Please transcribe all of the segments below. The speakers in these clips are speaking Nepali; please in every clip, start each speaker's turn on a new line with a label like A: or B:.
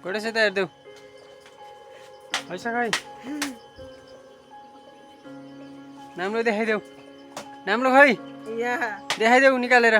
A: गणेश यता हेरिदेऊ हैसा खै नाम्लो देखाइदेऊ नाम्लो खै देखाइदेऊ निकालेर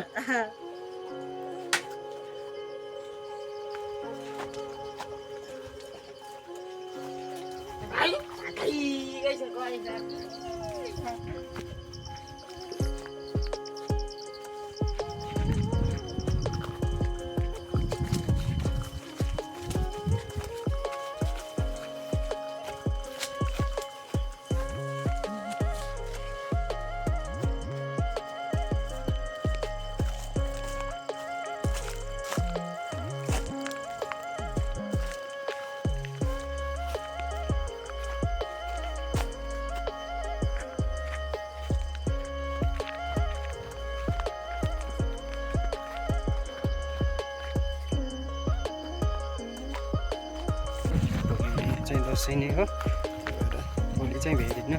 A: दसैँ नै हो भोलि चाहिँ भेटिन्न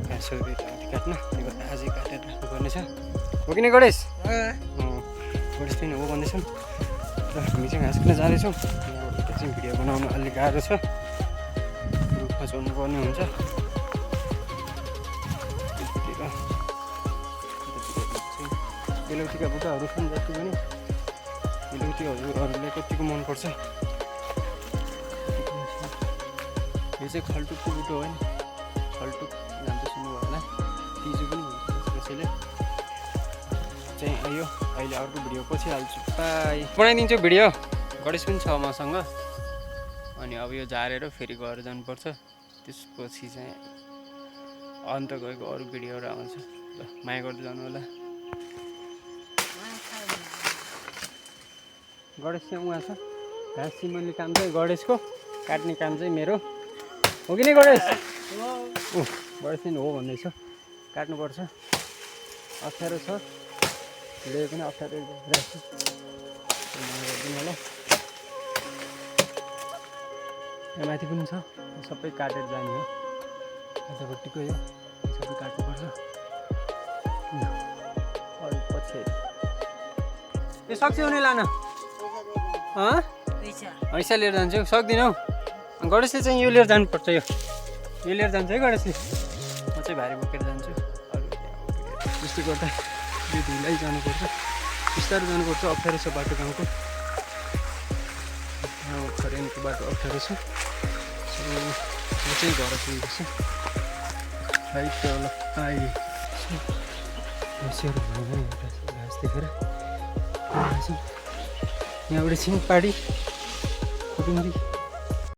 A: 500 रुपियाँ काट्न त्यही भएर आजै काटेर राख्नुपर्ने छ हो कि नै गणेश गणेश पनि हो भन्दैछन् र हामी चाहिँ घाँस खान जाँदैछौँ यहाँबाट चाहिँ भिडियो बनाउनु अलिक गाह्रो छ रुखमा चढ्नु पर्ने हुन्छ बेलौटीका बुट्टाहरू छन् जति पनि बेलौटीहरूलाई कतिको मनपर्छ यो चाहिँ खल्टुकको बुटो हो नि खल्टुक नाम त सुन्नुभयो होला तिजो पनि हुन्छ कसैले चाहिँ आयो अहिले अर्को भिडियो पछि हाल्छु बाई बनाइदिन्छु भिडियो गणेश पनि छ मसँग अनि अब यो झारेर फेरि घर जानुपर्छ त्यसपछि चाहिँ अन्त गएको अरू भिडियोहरू आउँछ ल माया गर्दै जानु होला गणेश चाहिँ उहाँ छ घाँस सिमल्ने काम चाहिँ गणेशको काट्ने काम चाहिँ मेरो हो कि नै गणेश गणेश पनि हो भन्दैछ काट्नुपर्छ अप्ठ्यारो छ ल्याए पनि अप्ठ्यारो राख्छु गरिदिनु होला यहाँ माथि पनि छ सबै काटेर जाने हो यतापट्टिको यो सबै काट्नुपर्छ अरू पछि यो सक्छ हुने लान पैसा लिएर जान्छु सक्दिनौ गणेशले चाहिँ यो लिएर जानुपर्छ यो लिएर जान्छ है गणेशले म चाहिँ भारी बोकेर जान्छु अरू त्यस्तै गर्दा यो धुलै जानुपर्छ बिस्तारै जानुपर्छ अप्ठ्यारो छ बाटो गाउँको ट्रेनको बाटो अप्ठ्यारो छ म चाहिँ घर पुग्दैछु राइट होला अहिले घाँस देखेर यहाँबाट छिङ पाडी कुटुम्बी